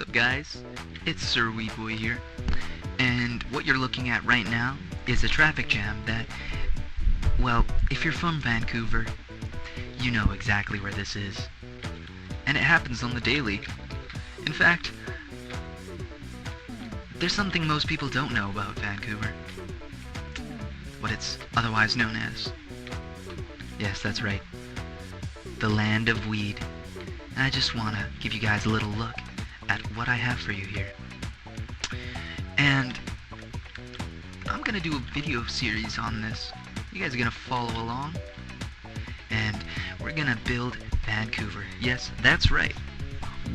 up, guys? It's SirWeedBoy here, and what you're looking at right now is a traffic jam that, well, if you're from Vancouver, you know exactly where this is. And it happens on the daily. In fact, there's something most people don't know about Vancouver. What it's otherwise known as. Yes, that's right. The land of weed. And I just want to give you guys a little look at what I have for you here. And I'm going to do a video series on this. You guys are going to follow along. And we're going to build Vancouver. Yes, that's right.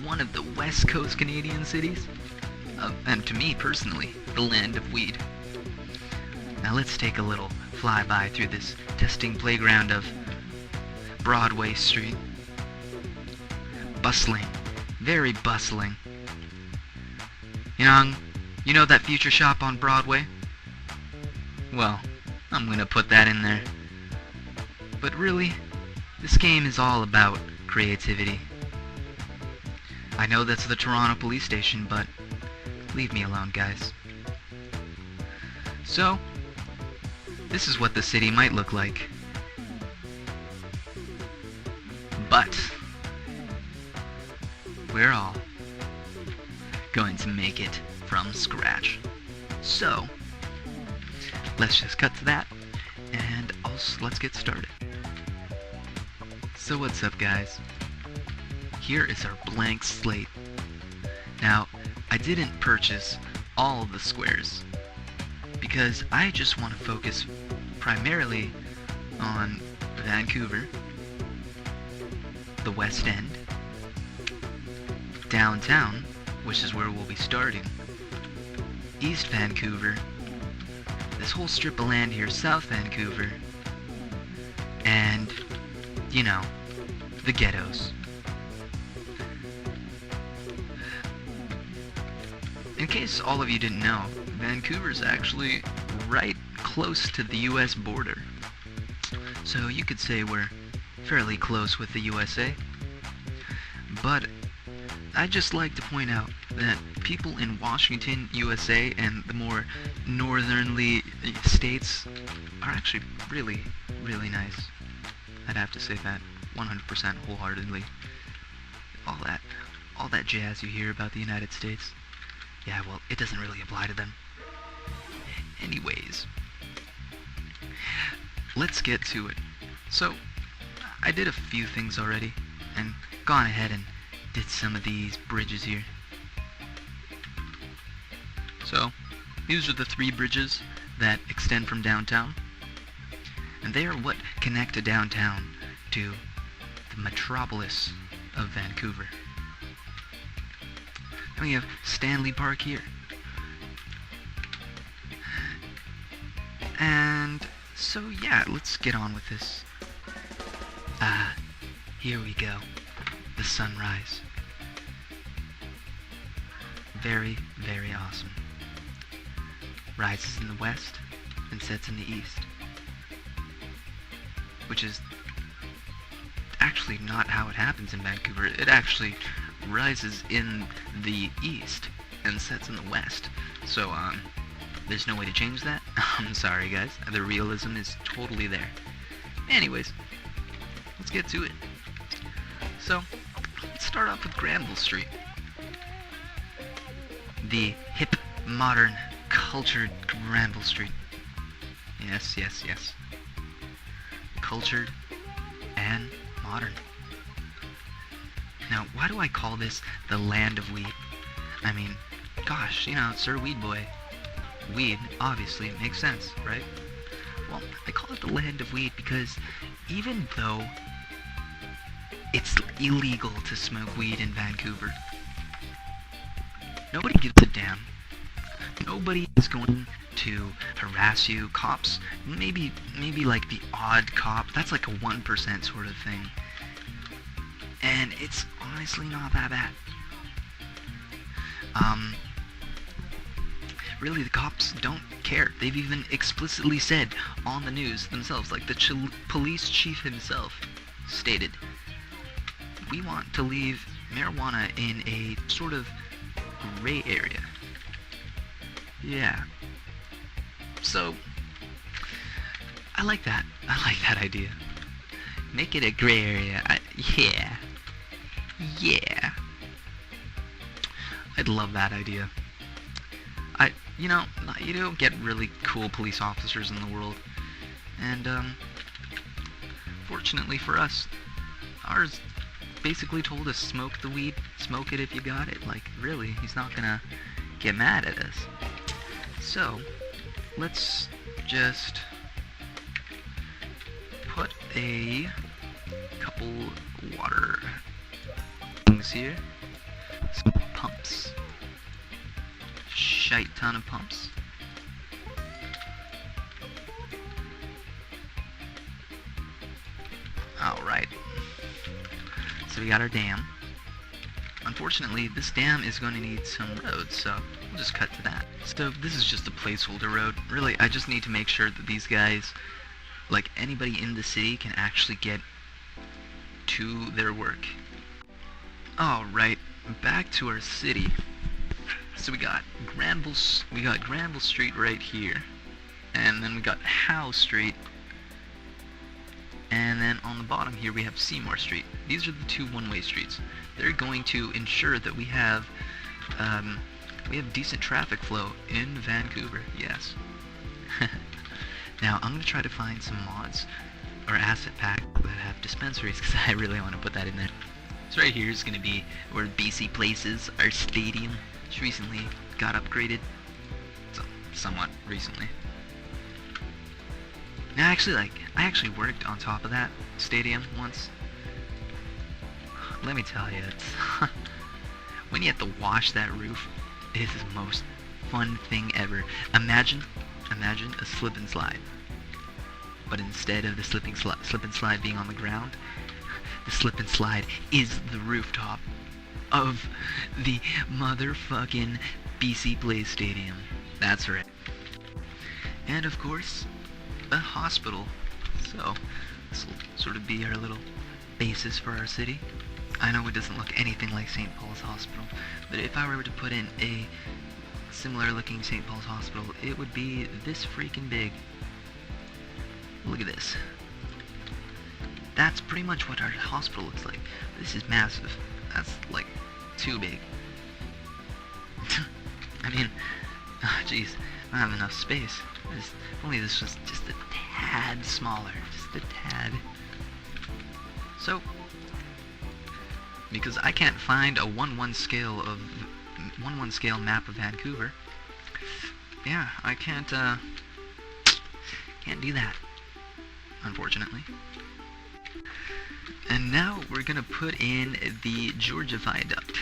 One of the West Coast Canadian cities. And to me, personally, the land of weed. Now let's take a little flyby through this testing playground of Broadway Street. Bustling. Very bustling. You know that future shop on Broadway? Well, I'm gonna put that in there. But really, this game is all about creativity. I know that's the Toronto police station, but leave me alone, guys. So, this is what the city might look like. But we're all going to make it from scratch. So, let's just cut to that, and let's get started. So what's up, guys? Here is our blank slate. Now, I didn't purchase all of the squares, because I just want to focus primarily on Vancouver, the West End, downtown, which is where we'll be starting, East Vancouver, this whole strip of land here, South Vancouver, and, you know, the ghettos. In case all of you didn't know, Vancouver's actually right close to the US border. So you could say we're fairly close with the USA. But I'd just like to point out that people in Washington, USA, and the more northernly states are actually really, really nice. I'd have to say that 100% wholeheartedly. All that jazz you hear about the United States, yeah, well, it doesn't really apply to them. Anyways, let's get to it. So, I did a few things already, and gone ahead and did some of these bridges here. So, these are the 3 bridges that extend from downtown, and they are what connect to downtown to the metropolis of Vancouver. And we have Stanley Park here. And so yeah, let's get on with this. Here we go. The sunrise. Very, very awesome. Rises in the west and sets in the east. Which is actually not how it happens in Vancouver. It actually rises in the east and sets in the west. So, there's no way to change that. I'm sorry, guys. The realism is totally there. Anyways, let's get to it. So, let's start off with Granville Street. The hip, modern, cultured Granville Street. Yes, yes, yes. Cultured and modern. Now, why do I call this the land of weed? I mean, gosh, you know, SirWeedBoy. Weed, obviously, makes sense, right? Well, I call it the land of weed because even though it's illegal to smoke weed in Vancouver, nobody gives a damn. Nobody is going to harass you. Cops, maybe like the odd cop, that's like a 1% sort of thing. And it's honestly not that bad. Really, the cops don't care. They've even explicitly said on the news themselves, like the police chief himself stated, we want to leave marijuana in a sort of gray area. Yeah. So, I like that. I like that idea. Make it a gray area. Yeah. Yeah. I'd love that idea. You know, you don't get really cool police officers in the world. And, fortunately for us, ours basically told us smoke the weed, smoke it if you got it. Like, really, he's not gonna get mad at us. So, let's just put a couple water things here. Some pumps. Shite ton of pumps. Alright. So we got our dam. Unfortunately, this dam is going to need some roads, so we'll just cut to that. So this is just a placeholder road. Really, I just need to make sure that these guys, like anybody in the city, can actually get to their work. Alright, back to our city. So we got Granville Street right here, and then we got Howe Street, and then on the bottom here we have Seymour Street. These are the two one-way streets. They're going to ensure that we have decent traffic flow in Vancouver. Yes. Now I'm gonna try to find some mods or asset packs that have dispensaries, because I really want to put that in there. So right here is gonna be where BC Places, our stadium, which recently got upgraded. So, somewhat recently. Now I actually worked on top of that stadium once. Let me tell you, it's when you have to wash that roof, it is the most fun thing ever. Imagine a slip and slide. But instead of the slip and slide being on the ground, the slip and slide is the rooftop of the motherfucking BC Place Stadium. That's right. And of course, a hospital. So, this will sort of be our little basis for our city. I know it doesn't look anything like St. Paul's Hospital, but if I were to put in a similar looking St. Paul's Hospital, it would be this freaking big. Look at this. That's pretty much what our hospital looks like. This is massive. That's like too big. I mean, jeez, I don't have enough space. If only this was just a tad smaller, just a tad. So, because I can't find a 1/1 scale map of Vancouver, yeah, I can't do that, unfortunately. And now we're gonna put in the Georgia Viaduct.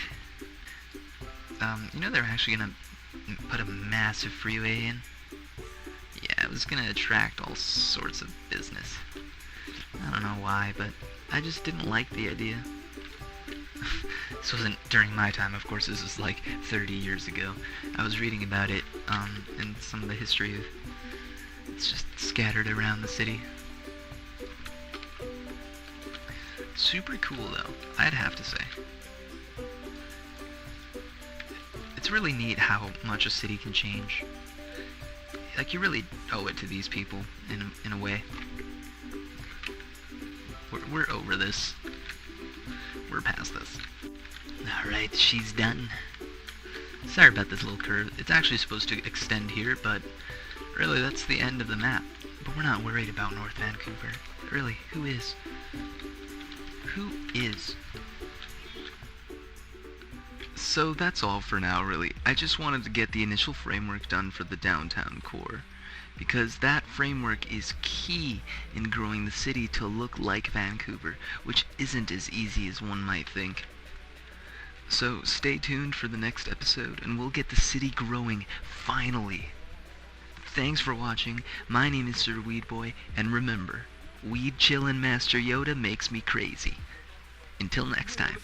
You know they're actually gonna put a massive freeway in? Yeah, it was gonna attract all sorts of business. I don't know why, but I just didn't like the idea. This wasn't during my time, of course, this was like 30 years ago. I was reading about it, in some of the history of... It's just scattered around the city. Super cool, though, I'd have to say. It's really neat how much a city can change. Like, you really owe it to these people, in a way. We're over this. We're past this. Alright, she's done. Sorry about this little curve. It's actually supposed to extend here, but really that's the end of the map. But we're not worried about North Vancouver. Really, who is? Who is? So that's all for now, really. I just wanted to get the initial framework done for the downtown core, because that framework is key in growing the city to look like Vancouver, which isn't as easy as one might think. So stay tuned for the next episode, and we'll get the city growing, finally. Thanks for watching. My name is SirWeedBoy, and remember, weed chillin' Master Yoda makes me crazy. Until next time.